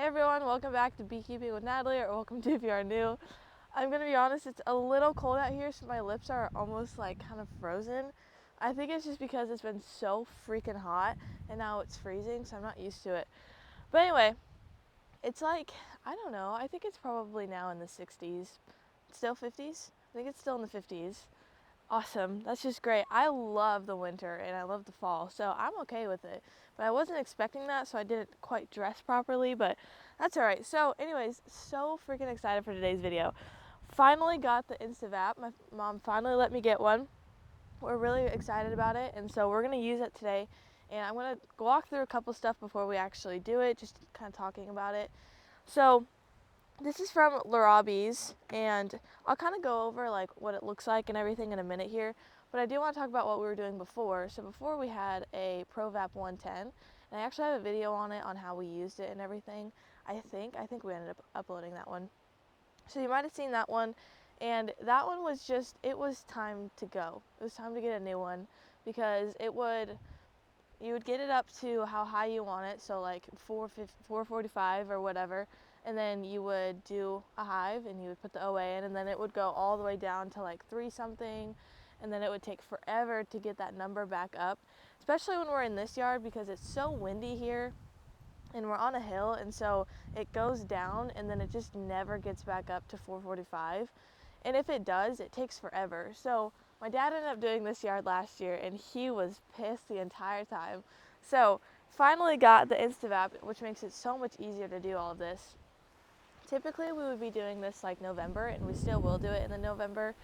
Hey everyone, welcome back to Beekeeping with Natalie, or welcome to if you are new. I'm gonna be honest, it's a little cold out here, so my lips are almost like kind of frozen. I think it's just because it's been so freaking hot and now it's freezing, so I'm not used to it. But anyway, it's like, I don't know, I think it's probably now in the 60s. Still 50s? I think it's still in the 50s. Awesome, that's just great. I love the winter and I love the fall, so I'm okay with it. But I wasn't expecting that, so I didn't quite dress properly, but that's all right. So anyways, so freaking excited for today's video. Finally got the Insta-Vapp. My mom finally let me get one. We're really excited about it, and so we're gonna use it today. And I'm gonna walk through a couple stuff before we actually do it, just kind of talking about it. So this is from Larabi's, and I'll kind of go over like what it looks like and everything in a minute here, but I do want to talk about what we were doing before. So before we had a ProVap 110, and I actually have a video on it on how we used it and everything. I think we ended up uploading that one. So you might have seen that one, and that one was just, it was time to go. It was time to get a new one because you would get it up to how high you want it, so like 445 or whatever, and then you would do a hive and you would put the OA in, and then it would go all the way down to like 3 something, and then it would take forever to get that number back up, especially when we're in this yard because it's so windy here and we're on a hill, and so it goes down and then it just never gets back up to 445, and if it does, it takes forever. So my dad ended up doing this yard last year and he was pissed the entire time. So finally got the Insta-Vapp, which makes it so much easier to do all of this. Typically we would be doing this like November, and we still will do it in the November,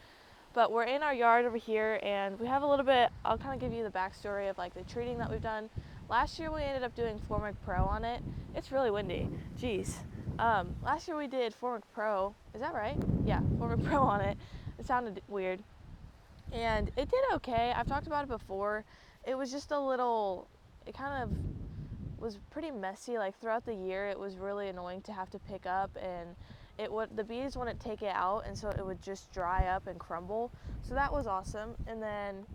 but we're in our yard over here and we have a little bit, I'll kind of give you the backstory of like the treating that we've done. Last year we ended up doing Formic Pro on it. It's really windy, jeez. Last year we did Formic Pro, is that right? Yeah, Formic Pro on it. It sounded weird. And it did okay. I've talked about it before. It was just a little, it kind of was pretty messy. Like throughout the year it was really annoying to have to pick up, and the bees wouldn't take it out, and so it would just dry up and crumble. So that was awesome. And then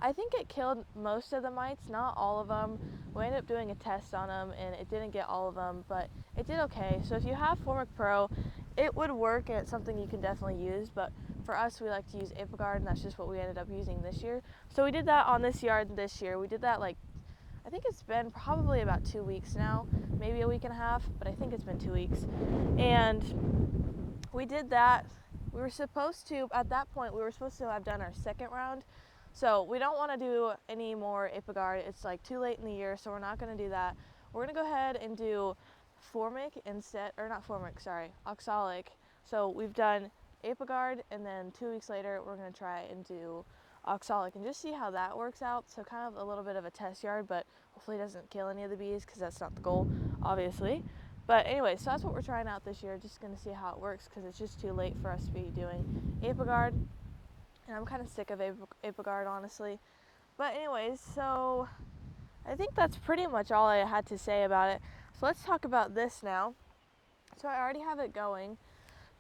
I think it killed most of the mites, not all of them. We ended up doing a test on them and it didn't get all of them, but it did okay. So if you have Formic Pro, it would work and it's something you can definitely use, but for us we like to use Apiguard, and that's just what we ended up using this year. So we did that on this yard this year. We did that like, I think it's been probably about 2 weeks now, maybe a week and a half, but I think it's been 2 weeks. And we did that. We were supposed to, at that point, we were supposed to have done our second round. So we don't want to do any more Apiguard. It's like too late in the year, so we're not going to do that. We're going to go ahead and do Formic instead, or not Formic, sorry, Oxalic. So we've done Apiguard, and then 2 weeks later, we're going to try and do Oxalic and just see how that works out. So kind of a little bit of a test yard, but hopefully it doesn't kill any of the bees because that's not the goal, obviously. But anyway, so that's what we're trying out this year. Just going to see how it works because it's just too late for us to be doing Apiguard. And I'm kind of sick of Apiguard, honestly. But anyways, so I think that's pretty much all I had to say about it. So let's talk about this now. So I already have it going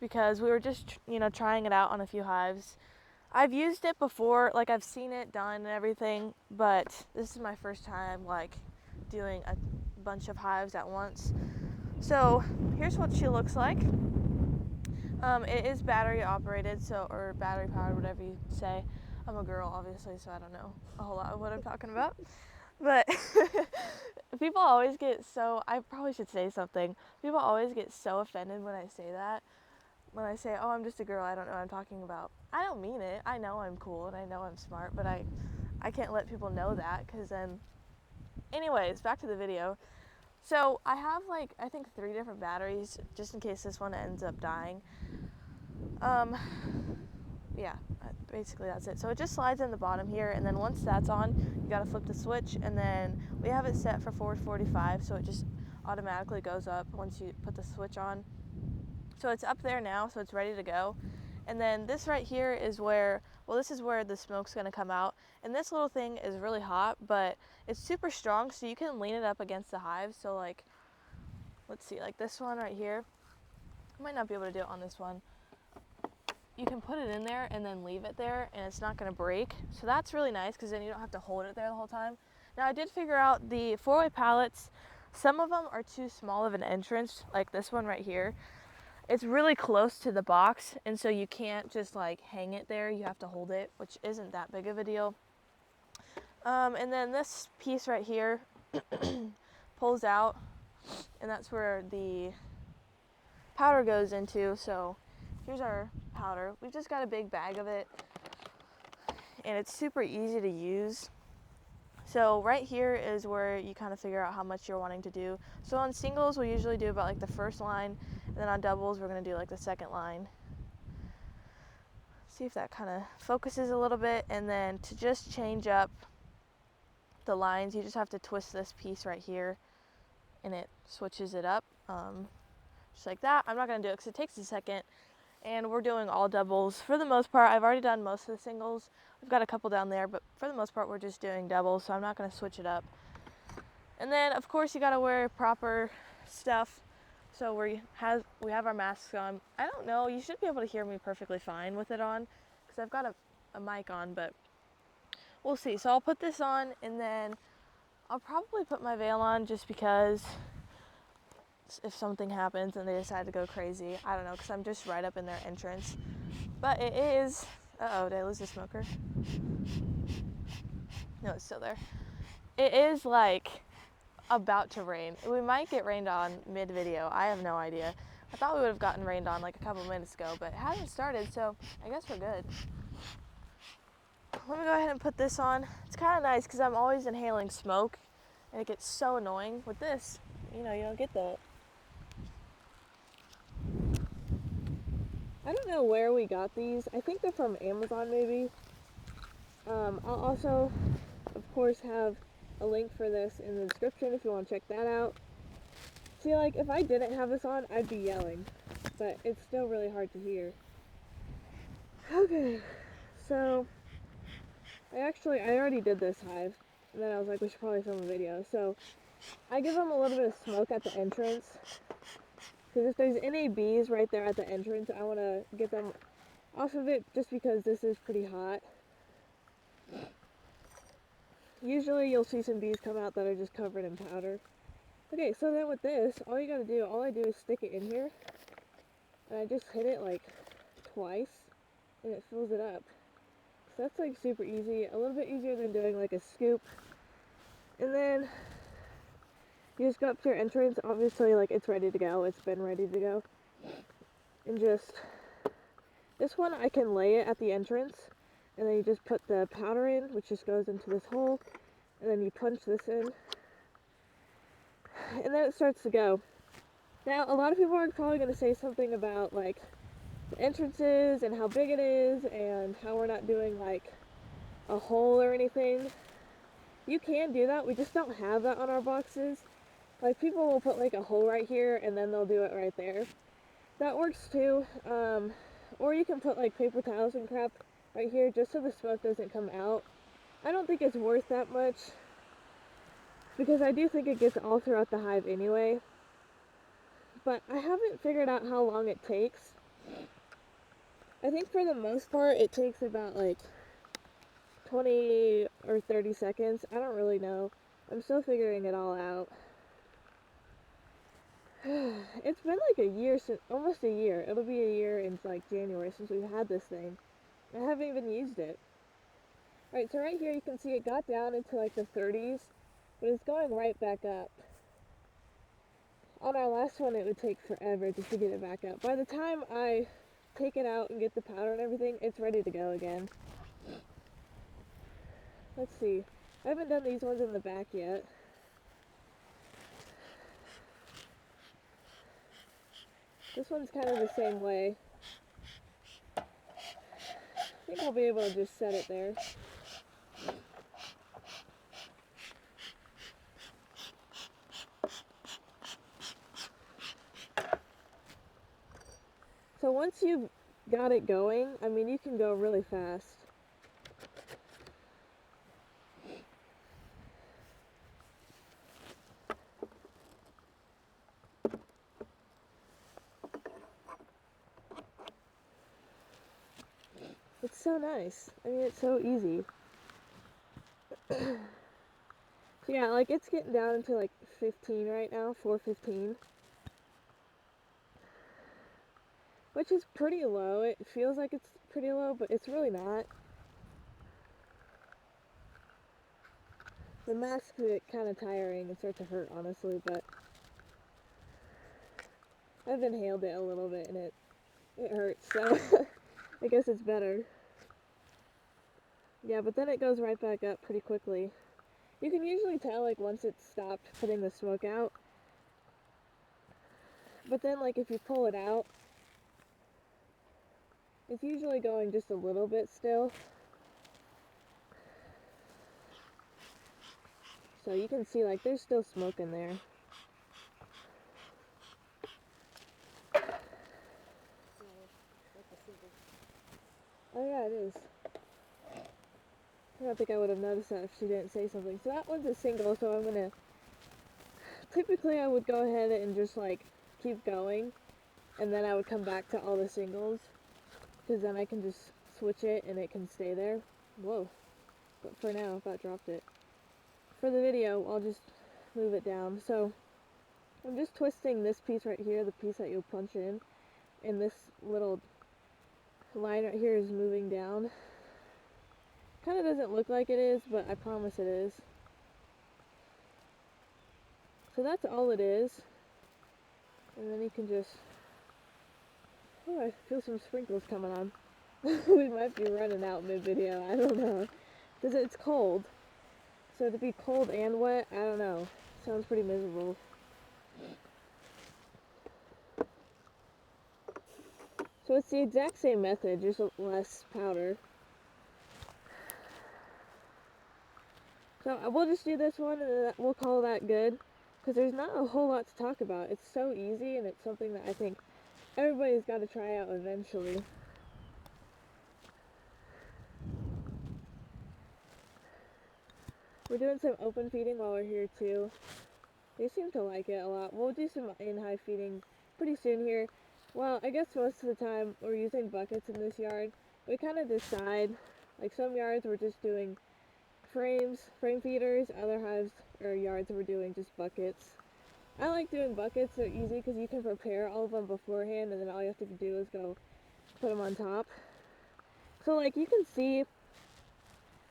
because we were just, trying it out on a few hives. I've used it before, like I've seen it done and everything, but this is my first time like doing a bunch of hives at once. So here's what she looks like. It is battery operated, so, or battery powered, whatever you say. I'm a girl, obviously, so I don't know a whole lot of what I'm talking about. But people always get so, I probably should say something. People always get so offended when I say that. When I say, oh, I'm just a girl, I don't know what I'm talking about. I don't mean it. I know I'm cool and I know I'm smart, but I can't let people know that because then... Anyways, back to the video. So I have like, I think 3 different batteries just in case this one ends up dying. Yeah, basically that's it. So it just slides in the bottom here, and then once that's on, you gotta flip the switch, and then we have it set for 445, so it just automatically goes up once you put the switch on. So it's up there now, so it's ready to go. And then this right here is where, well, this is where the smoke's gonna come out. And this little thing is really hot, but it's super strong, so you can lean it up against the hive. So like, let's see, like this one right here. I might not be able to do it on this one. You can put it in there and then leave it there, and it's not gonna break. So that's really nice, because then you don't have to hold it there the whole time. Now I did figure out the 4-way pallets Some of them are too small of an entrance, like this one right here. It's really close to the box, and so you can't just like hang it there. You have to hold it, which isn't that big of a deal. And then this piece right here pulls out, and that's where the powder goes into. So here's our powder. We've just got a big bag of it, and it's super easy to use. So right here is where you kind of figure out how much you're wanting to do. So on singles, we usually do about like the first line, and then on doubles, we're gonna do like the second line. See if that kind of focuses a little bit, and then to just change up the lines, you just have to twist this piece right here, and it switches it up, just like that. I'm not gonna do it because it takes a second, and we're doing all doubles for the most part. I've already done most of the singles. We've got a couple down there, but for the most part, we're just doing doubles, so I'm not gonna switch it up. And then, of course, you gotta wear proper stuff. So we have our masks on. I don't know, you should be able to hear me perfectly fine with it on, because I've got a mic on, but we'll see. So I'll put this on, and then I'll probably put my veil on just because if something happens and they decide to go crazy, I don't know, because I'm just right up in their entrance. But it is, uh-oh, did I lose the smoker? No, it's still there. It is like about to rain. We might get rained on mid-video. I have no idea. I thought we would have gotten rained on like a couple minutes ago, but it hasn't started, so I guess we're good. Let me go ahead and put this on. It's kind of nice because I'm always inhaling smoke, and it gets so annoying. With this, you don't get that. I don't know where we got these. I think they're from Amazon maybe. I'll also, of course, have a link for this in the description if you want to check that out. See, like, if I didn't have this on, I'd be yelling, but it's still really hard to hear. Okay, so I already did this hive, and then I was like, we should probably film a video. So I give them a little bit of smoke at the entrance, because if there's any bees right there at the entrance, I want to get them off of it just because this is pretty hot. Usually you'll see some bees come out that are just covered in powder. Okay, so then with this, all I do is stick it in here, and I just hit it like twice, and it fills it up. So that's like super easy, a little bit easier than doing like a scoop. And then you just go up to your entrance, obviously like it's ready to go, it's been ready to go. And just, this one I can lay it at the entrance, and then you just put the powder in, which just goes into this hole, and then you punch this in, and then it starts to go. Now, a lot of people are probably going to say something about like the entrances and how big it is and how we're not doing like a hole or anything. You can do that, we just don't have that on our boxes. Like, people will put like a hole right here and then they'll do it right there. That works too. Or you can put like paper towels and crap right here just so the smoke doesn't come out. I don't think it's worth that much, because I do think it gets all throughout the hive anyway. But I haven't figured out how long it takes. I think for the most part it takes about like 20 or 30 seconds. I don't really know. I'm still figuring it all out. It's been like a year, almost a year. It'll be a year in like January since we've had this thing. I haven't even used it. Alright, so right here you can see it got down into like the 30s, but it's going right back up. On our last one it would take forever just to get it back up. By the time I take it out and get the powder and everything, it's ready to go again. Let's see. I haven't done these ones in the back yet. This one's kind of the same way. I think I'll be able to just set it there. So once you've got it going, I mean, you can go really fast. It's so nice. I mean, it's so easy. So yeah, like it's getting down into like 4:15 right now, 4:15. Which is pretty low. It feels like it's pretty low, but it's really not. The masks get kind of tiring and start to hurt, honestly, but I've inhaled it a little bit and it hurts, so I guess it's better. Yeah, but then it goes right back up pretty quickly. You can usually tell, like, once it's stopped putting the smoke out. But then, like, if you pull it out, it's usually going just a little bit still. So you can see, like, there's still smoke in there. Oh yeah, it is. I don't think I would have noticed that if she didn't say something. So that one's a single, so I'm gonna... Typically I would go ahead and just, like, keep going. And then I would come back to all the singles. Because then I can just switch it and it can stay there. Whoa. But for now, if I dropped it. For the video, I'll just move it down. So I'm just twisting this piece right here, the piece that you'll punch in. And this little line right here is moving down. Kind of doesn't look like it is, but I promise it is. So that's all it is. And then you can just... Oh, I feel some sprinkles coming on. We might be running out mid-video, I don't know. Because it's cold. So to be cold and wet, I don't know. Sounds pretty miserable. So it's the exact same method, just less powder. So we'll just do this one and then we'll call that good. Because there's not a whole lot to talk about. It's so easy and it's something that I think everybody's got to try out eventually. We're doing some open feeding while we're here too. They seem to like it a lot. We'll do some in-high feeding pretty soon here. Well, I guess most of the time we're using buckets in this yard. We kind of decide, like some yards we're just doing frame feeders, other hives or yards we're doing just buckets. I like doing buckets, they're easy because you can prepare all of them beforehand and then all you have to do is go put them on top. So like you can see,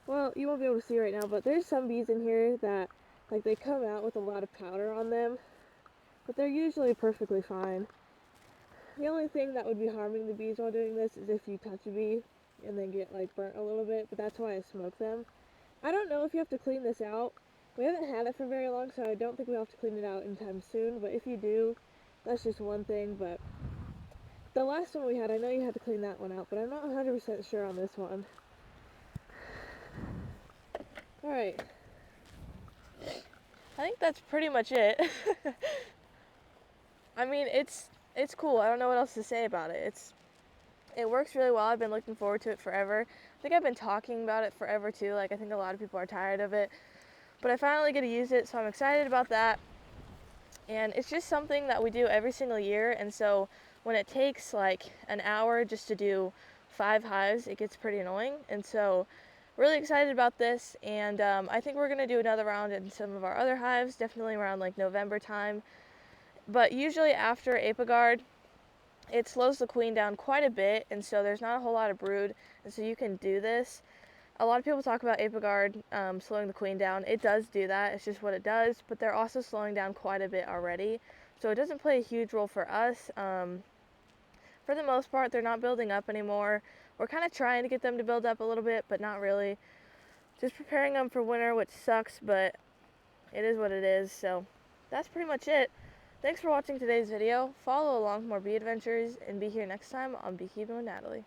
well you won't be able to see right now, but there's some bees in here that like they come out with a lot of powder on them, but they're usually perfectly fine. The only thing that would be harming the bees while doing this is if you touch a bee and then get like burnt a little bit, but that's why I smoke them. I don't know if you have to clean this out. We haven't had it for very long, so I don't think we'll have to clean it out anytime soon, but if you do, that's just one thing. But the last one we had, I know you had to clean that one out, but I'm not 100% sure on this one. Alright. I think that's pretty much it. I mean, it's cool. I don't know what else to say about it. It works really well. I've been looking forward to it forever. I think I've been talking about it forever too. Like I think a lot of people are tired of it. But I finally get to use it, so I'm excited about that. And it's just something that we do every single year, and so when it takes like an hour just to do 5 hives, it gets pretty annoying. And so really excited about this, and I think we're going to do another round in some of our other hives, definitely around like November time. But usually after Apigard, it slows the queen down quite a bit, and so there's not a whole lot of brood, and so you can do this. A lot of people talk about Apigard slowing the queen down. It does do that, it's just what it does, but they're also slowing down quite a bit already, so it doesn't play a huge role for us. For the most part, they're not building up anymore. We're kind of trying to get them to build up a little bit, but not really. Just preparing them for winter, which sucks, but it is what it is. So that's pretty much it. Thanks for watching today's video. Follow along for more bee adventures and be here next time on Beekeeping with Natalie.